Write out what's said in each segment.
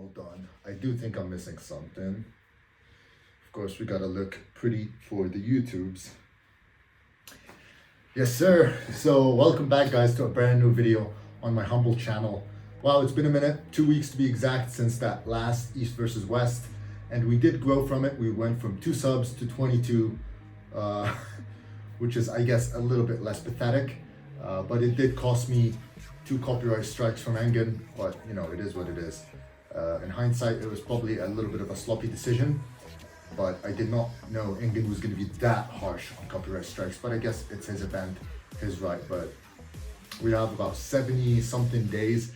Hold on. I do think I'm missing something. Of course, we gotta look pretty for the YouTubes. Yes, sir. So welcome back, guys, to a brand new video on my humble channel. Wow, it's been a minute, 2 weeks to be exact, since that last East versus West. And we did grow from it. We went from 2 subs to 22, which is, I guess, a little bit less pathetic. But it did cost me 2 copyright strikes from Engen, but you know, it is what it is. In hindsight, it was probably a little bit of a sloppy decision, but I did not know Engen was going to be that harsh on copyright strikes, but I guess it's his event, his right. But we have about 70 something days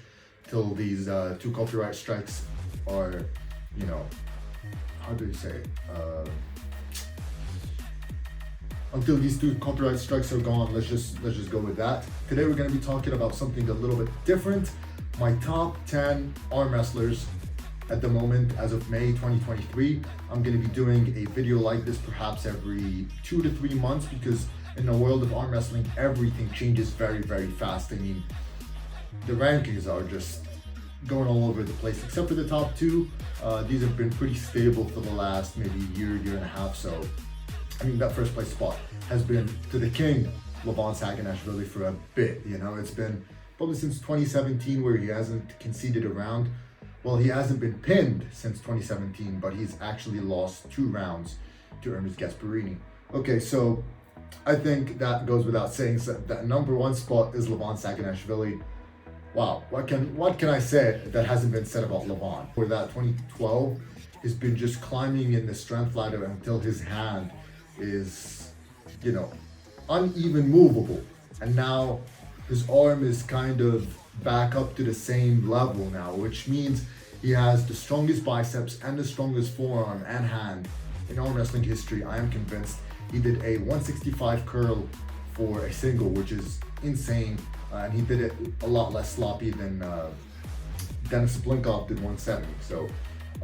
till these 2 copyright strikes are, you know, how do you say it? Until these 2 copyright strikes are gone, let's just go with that. Today we're going to be talking about something a little bit different. My top 10 arm wrestlers at the moment as of May 2023. I'm going to be doing a video like this perhaps every 2 to 3 months, because in the world of arm wrestling, everything changes very, very fast. I mean, the rankings are just going all over the place, except for the top 2. These have been pretty stable for the last maybe year and a half. So, I mean, that first place spot has been to the king, Levon Saginashvili, for a bit. You know, it's been probably since 2017 where he hasn't conceded a round. Well, he hasn't been pinned since 2017, but he's actually lost 2 rounds to Hermes Gasparini. Okay, so I think that goes without saying. So that number 1 spot is Levon Saginashvili. Wow, what can I say that hasn't been said about Levon? For that 2012, he's been just climbing in the strength ladder until his hand is, you know, uneven movable. And now his arm is kind of back up to the same level now, which means he has the strongest biceps and the strongest forearm and hand in arm wrestling history. I am convinced. He did a 165 curl for a single, which is insane. And he did it a lot less sloppy than Denis Blinkov did 170. So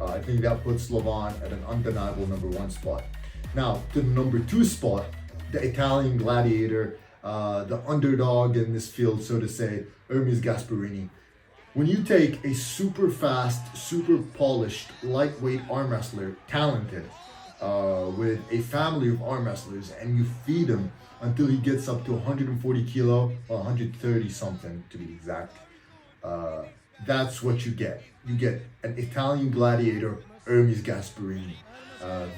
I think that puts Levon at an undeniable number 1 spot. Now, to the number 2 spot, the Italian gladiator, the underdog in this field, so to say, Hermes Gasparini. When you take a super fast, super polished, lightweight arm wrestler, talented, with a family of arm wrestlers, and you feed him until he gets up to 140 kilo, or 130 something to be exact, that's what you get. You get an Italian gladiator, Hermes Gasparini.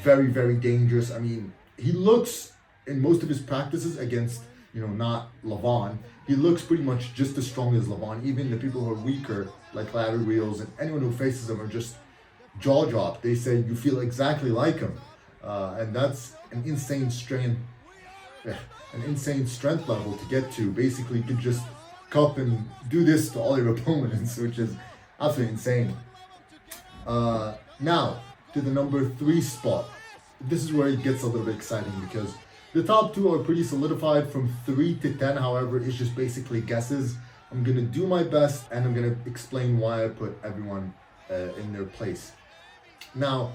Very, very dangerous. I mean, he looks, in most of his practices against, you know, not Levon, he looks pretty much just as strong as Levon. Even the people who are weaker, like Larry Wheels, and anyone who faces him are just jaw dropped. They say you feel exactly like him. And that's an insane strength level to get to. Basically, you could just cup and do this to all your opponents, which is absolutely insane. Now, to the number 3 spot. This is where it gets a little bit exciting, because the top 2 are pretty solidified. From 3 to 10, however, it's just basically guesses. I'm going to do my best, and I'm going to explain why I put everyone in their place. Now,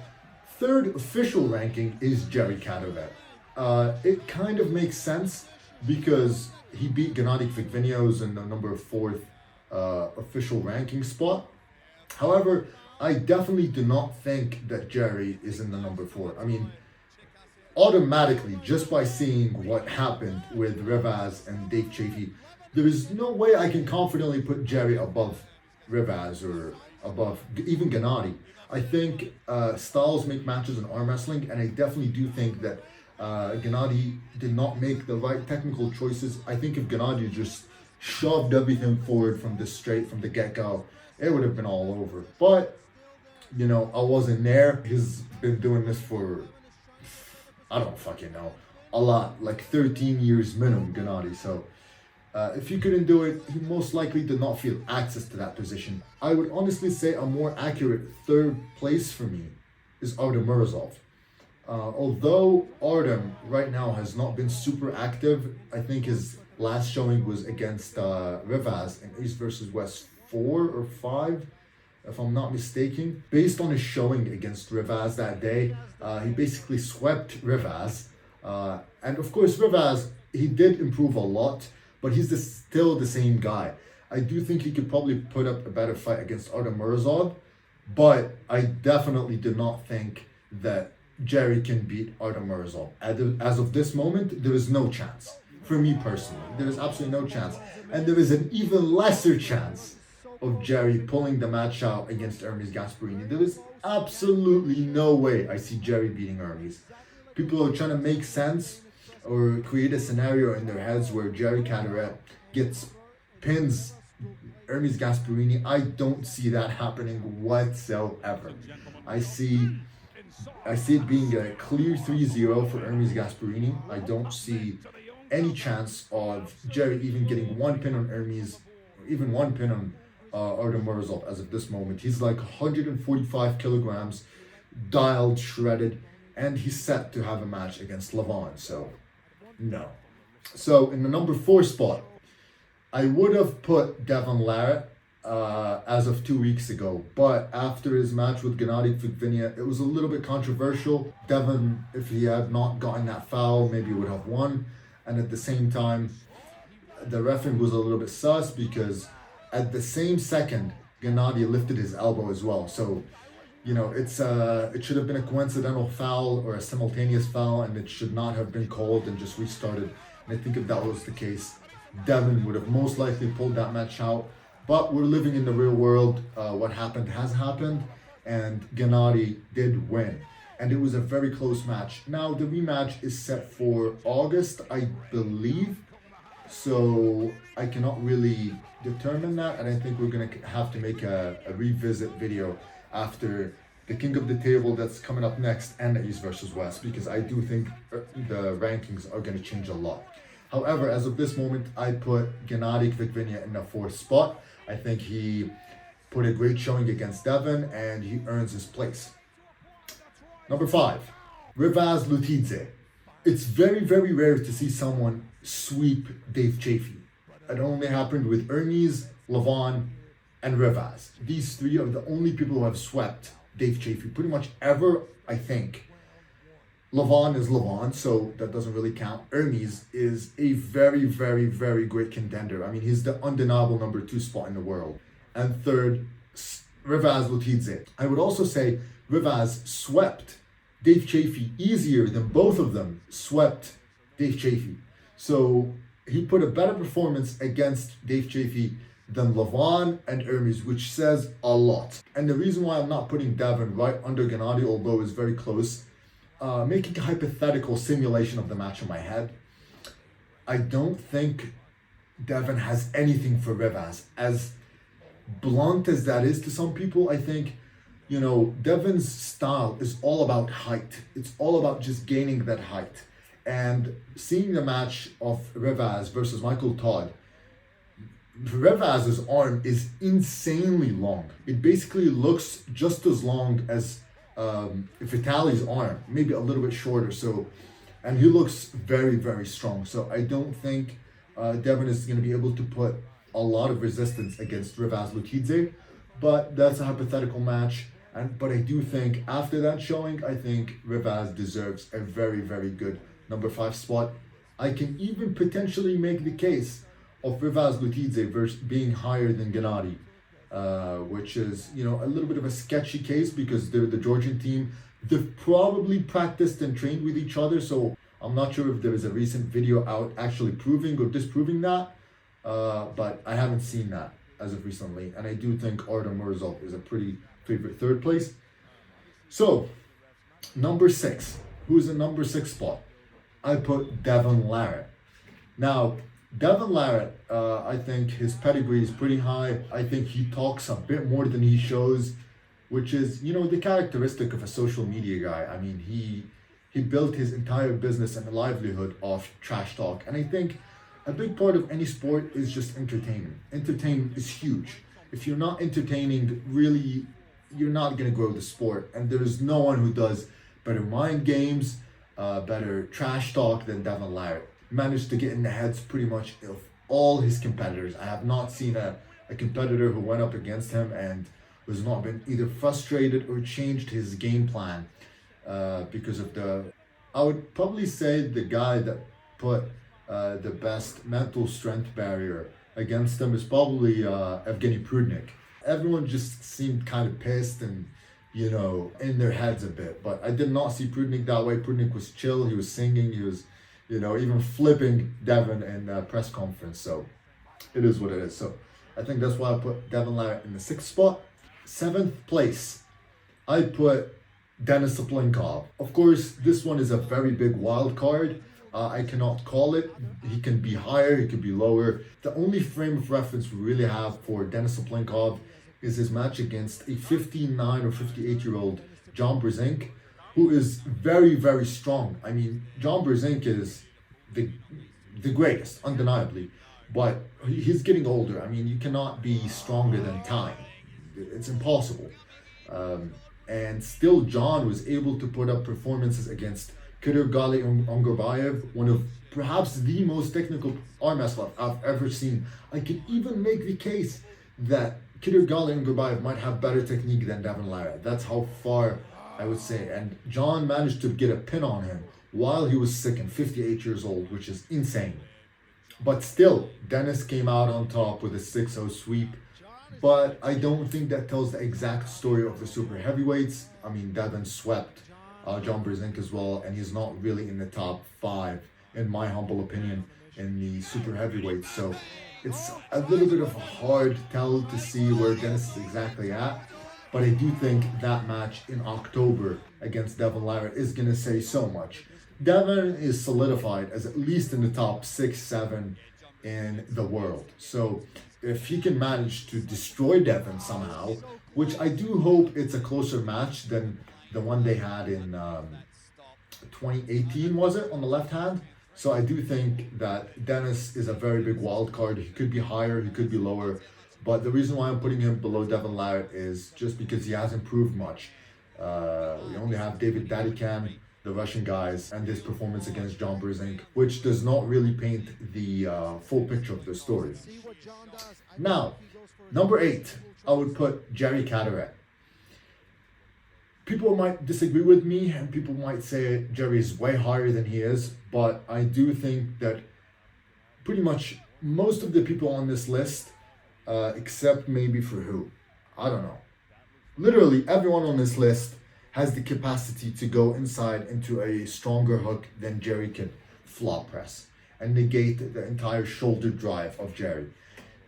3rd official ranking is Jerry Kadovet. It kind of makes sense because he beat Gennady Figvinio's in the number 4th official ranking spot. However, I definitely do not think that Jerry is in the number 4. I mean, automatically, just by seeing what happened with Rivas and Dave Chafee, there is no way I can confidently put Jerry above Rivas or above even Gennady. I think styles make matches in arm wrestling, and I definitely do think that Gennady did not make the right technical choices. I think if Gennady just shoved everything forward from the get-go, it would have been all over. But, you know, I wasn't there. He's been doing this for, I don't fucking know, a lot, like 13 years minimum, Gennady. So if he couldn't do it, he most likely did not feel access to that position. I would honestly say a more accurate 3rd place for me is Artem Murazov. Although Artem right now has not been super active, I think his last showing was against Rivas in East versus West 4 or 5, if I'm not mistaken. Based on his showing against Rivas that day, he basically swept Rivas. And of course, Rivas, he did improve a lot, but he's still the same guy. I do think he could probably put up a better fight against Artem Murazov. But I definitely do not think that Jerry can beat Artem Morozov. As of this moment, there is no chance. For me personally, there is absolutely no chance. And there is an even lesser chance of Jerry pulling the match out against Hermes Gasparini. There is absolutely no way I see Jerry beating Hermes. People are trying to make sense or create a scenario in their heads where Jerry Caderet pins Hermes Gasparini. I don't see that happening whatsoever. I see it being a clear 3-0 for Hermes Gasparini. I don't see any chance of Jerry even getting one pin on Hermes, or even one pin on Artem Morozov as of this moment. He's like 145 kilograms, dialed, shredded, and he's set to have a match against Levon. So, no. So, in the number 4 spot, I would have put Devon Larratt as of 2 weeks ago, but after his match with Gennady Golovkin, it was a little bit controversial. Devon, if he had not gotten that foul, maybe would have won. And at the same time, the referee was a little bit sus because at the same second, Gennady lifted his elbow as well. So, it should have been a coincidental foul or a simultaneous foul, and it should not have been called and just restarted. And I think if that was the case, Devon would have most likely pulled that match out. But we're living in the real world. What happened has happened, and Gennady did win. And it was a very close match. Now, the rematch is set for August, I believe. So I cannot really determine that. And I think we're going to have to make a revisit video after the King of the Table that's coming up next and the East versus West, because I do think the rankings are going to change a lot. However, as of this moment, I put Gennady Golovkin in the 4th spot. I think he put a great showing against Devon, and he earns his place. Number 5, Rivaz Lutidze. It's very, very rare to see someone sweep Dave Chafee. It only happened with Hermes, Levon, and Rivaz. These 3 are the only people who have swept Dave Chafee pretty much ever, I think. Levon is Levon, so that doesn't really count. Hermes is a very, very, very great contender. I mean, he's the undeniable number 2 spot in the world. And 3rd, Rivaz Lutidze. I would also say Rivaz swept Dave Chafee easier than both of them swept Dave Chafee. So he put a better performance against Dave Chafee than Levon and Hermes, which says a lot. And the reason why I'm not putting Devon right under Gennady, although it's very close, making a hypothetical simulation of the match in my head, I don't think Devon has anything for Rivaz. As blunt as that is to some people, I think, Devon's style is all about height. It's all about just gaining that height. And seeing the match of Rivaz versus Michael Todd, Rivaz's arm is insanely long. It basically looks just as long as Vitali's arm, maybe a little bit shorter. So, and he looks very, very strong. So I don't think Devon is going to be able to put a lot of resistance against Rivaz Lutidze, but that's a hypothetical match. But I do think after that showing, I think Rivaz deserves a very, very good number 5 spot. I can even potentially make the case of Rivaz Lutidze versus being higher than Gennady, which is, a little bit of a sketchy case because they're the Georgian team. They've probably practiced and trained with each other, so I'm not sure if there is a recent video out actually proving or disproving that, but I haven't seen that as of recently. And I do think Artem Morozov is a pretty favorite 3rd place. So, number 6. Who's in number 6 spot? I put Devon Larratt. Now, Devon Larratt, I think his pedigree is pretty high. I think he talks a bit more than he shows, which is, the characteristic of a social media guy. I mean, he built his entire business and livelihood off trash talk. And I think a big part of any sport is just entertainment. Entertainment is huge. If you're not entertaining, really, you're not going to grow the sport. And there is no one who does better mind games, better trash talk than Devon Larratt. Managed to get in the heads pretty much of all his competitors. I have not seen a competitor who went up against him and has not been either frustrated or changed his game plan because of I would probably say the guy that put the best mental strength barrier against him is probably Evgeny Prudnik. Everyone just seemed kind of pissed and, in their heads a bit. But I did not see Prudnik that way. Prudnik was chill. He was singing. He was, even flipping Devin in the press conference. So it is what it is. So I think that's why I put Devin Larratt in the 6th spot. 7th place, I put Denis Saplinkov. Of course, this one is a very big wild card. I cannot call it. He can be higher, he could be lower. The only frame of reference we really have for Denis Saplinkov is his match against a 59 or 58-year-old John Brzenk, who is very, very strong. I mean, John Brzenk is the greatest, undeniably, but he's getting older. I mean, you cannot be stronger than time. It's impossible. And still, John was able to put up performances against Kyrgyzstan Ongurbayev, one of perhaps the most technical arm wrestler I've ever seen. I can even make the case that Kyrgyzstan Ongurbayev might have better technique than Devin Larratt. That's how far I would say. And John managed to get a pin on him while he was sick and 58 years old, which is insane. But still, Denis came out on top with a 6-0 sweep. But I don't think that tells the exact story of the super heavyweights. I mean, Devin swept John Brzenk as well, and he's not really in the top 5, in my humble opinion, in the super heavyweights. So it's a little bit of a hard tell to see where Denis is exactly at. But I do think that match in October against Devin Larratt is going to say so much. Devin is solidified as at least in the top 6, 7 in the world. So if he can manage to destroy Devin somehow, which I do hope it's a closer match than the one they had in 2018, was it, on the left hand? So I do think that Denis is a very big wild card. He could be higher, he could be lower. But the reason why I'm putting him below Devin Larratt is just because he hasn't improved much. We only have David Dadikan, the Russian guys, and his performance against John Brzenk, which does not really paint the full picture of the story. Now, number 8, I would put Jerry Caderet. People might disagree with me, and people might say Jerry is way higher than he is, but I do think that pretty much most of the people on this list, except maybe for who, I don't know. Literally everyone on this list has the capacity to go inside into a stronger hook than Jerry can flop press and negate the entire shoulder drive of Jerry.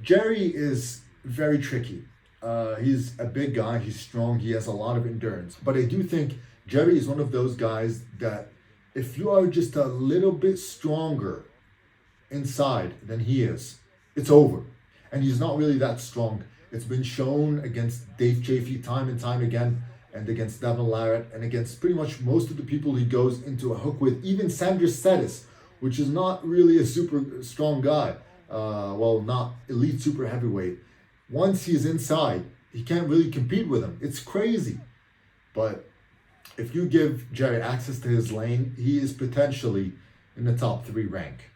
Jerry is very tricky. He's a big guy, he's strong, he has a lot of endurance. But I do think Jerry is one of those guys that if you are just a little bit stronger inside than he is, it's over. And he's not really that strong. It's been shown against Dave Chafee time and time again, and against Devin Larratt, and against pretty much most of the people he goes into a hook with, even Sanders Sedis, which is not really a super strong guy. Not elite super heavyweight. Once he's inside, he can't really compete with him. It's crazy. But if you give Jerry access to his lane, he is potentially in the top 3 rank.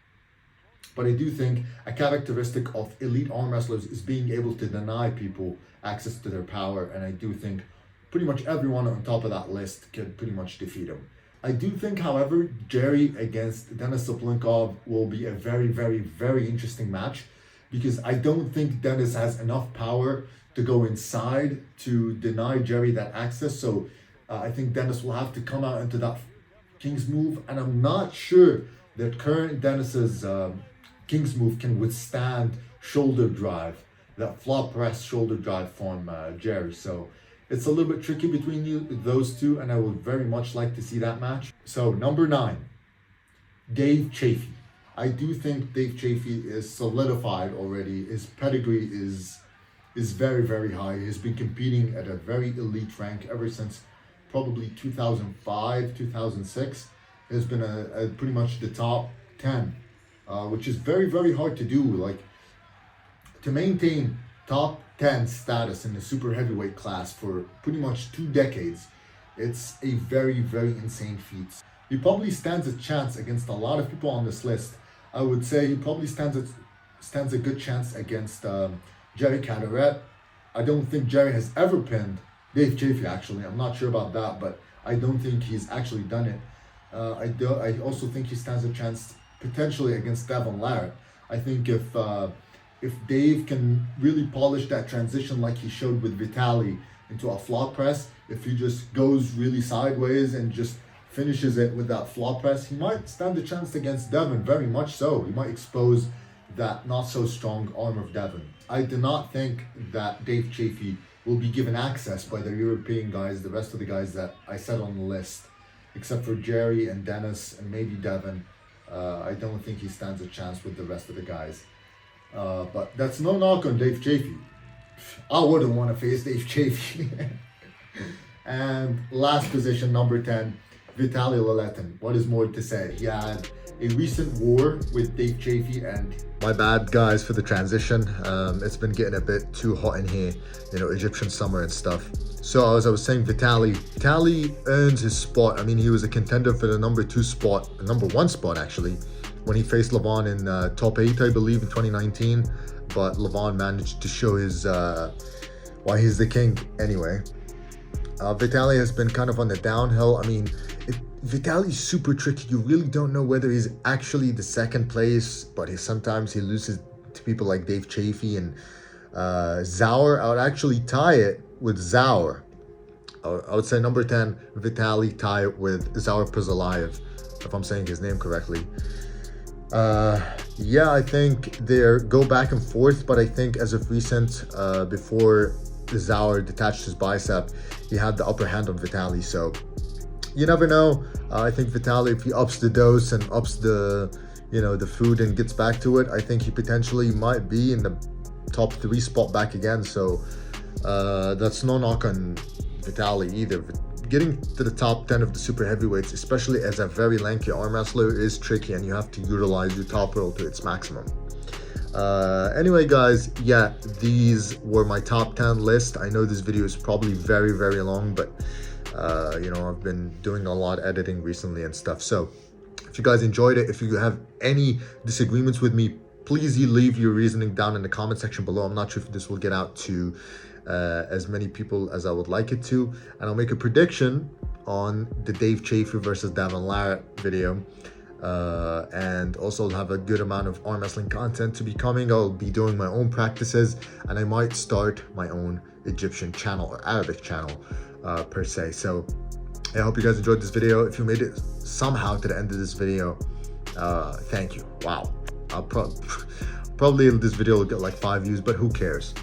But I do think a characteristic of elite arm wrestlers is being able to deny people access to their power, and I do think pretty much everyone on top of that list could pretty much defeat him. I do think, however, Jerry against Denis Saplinkov will be a very, very, very interesting match, because I don't think Denis has enough power to go inside to deny Jerry that access. So I think Denis will have to come out into that King's move, and I'm not sure that current Denis's King's move can withstand shoulder drive, that flop press shoulder drive from Jerry. So it's a little bit tricky between those two, and I would very much like to see that match. So number 9, Dave Chafee. I do think Dave Chafee is solidified already. His pedigree is very, very high. He's been competing at a very elite rank ever since probably 2005, 2006. Has been a pretty much the top 10, which is very, very hard to do. Like, to maintain top 10 status in the super heavyweight class for pretty much 2 decades, it's a very, very insane feat. He probably stands a chance against a lot of people on this list. I would say he probably stands a good chance against Jerry Caderet. I don't think Jerry has ever pinned Dave Chafee, actually. I'm not sure about that, but I don't think he's actually done it. I also think he stands a chance potentially against Devin Larratt. I think if if Dave can really polish that transition like he showed with Vitaly into a flop press, if he just goes really sideways and just finishes it with that flop press, he might stand a chance against Devon, very much so. He might expose that not so strong arm of Devon. I do not think that Dave Chafee will be given access by the European guys, the rest of the guys that I said on the list, except for Jerry and Dennis and maybe Devon. I don't think he stands a chance with the rest of the guys. But that's no knock on Dave Chafee. I wouldn't want to face Dave Chafee. And last position, number 10, Vitaly Laletin. What is more to say? He had a recent war with Dave Chafee, and my bad guys for the transition. It's been getting a bit too hot in here, you know, Egyptian summer and stuff. So as I was saying, Vitaly earns his spot. I mean, he was a contender for the number 2 spot, the number 1 spot actually, when he faced Levon in top 8, I believe, in 2019. But Levon managed to show his why he's the king anyway. Vitaly has been kind of on the downhill. I mean, Vitaly's super tricky. You really don't know whether he's actually the second place, but sometimes he loses to people like Dave Chafee and Zaur. I would actually tie it with Zaur. I would say number 10, Vitaly, tie it with Zaur Puzalayev, if I'm saying his name correctly. Yeah, I think they go back and forth, but I think as of recent, before Zaur detached his bicep, he had the upper hand on Vitaly. So you never know. I think Vitaly, if he ups the dose and ups the, you know, the food and gets back to it, I think he potentially might be in the top 3 spot back again. So that's no knock on Vitaly either. Getting to the top 10 of the super heavyweights, especially as a very lanky arm wrestler, is tricky, and you have to utilize your top roll to its maximum. Anyway, guys, yeah, these were my top 10 list. I know this video is probably very, very long, but you know, I've been doing a lot of editing recently and stuff. So if you guys enjoyed it, if you have any disagreements with me, please leave your reasoning down in the comment section below. I'm not sure if this will get out to as many people as I would like it to, and I'll make a prediction on the Dave Chafee versus Devon Larratt video, and also have a good amount of arm wrestling content to be coming. I'll be doing my own practices, and I might start my own Egyptian channel or Arabic channel per se. So I hope you guys enjoyed this video. If you made it somehow to the end of this video, thank you. Wow, I'll probably this video will get like 5 views, but who cares?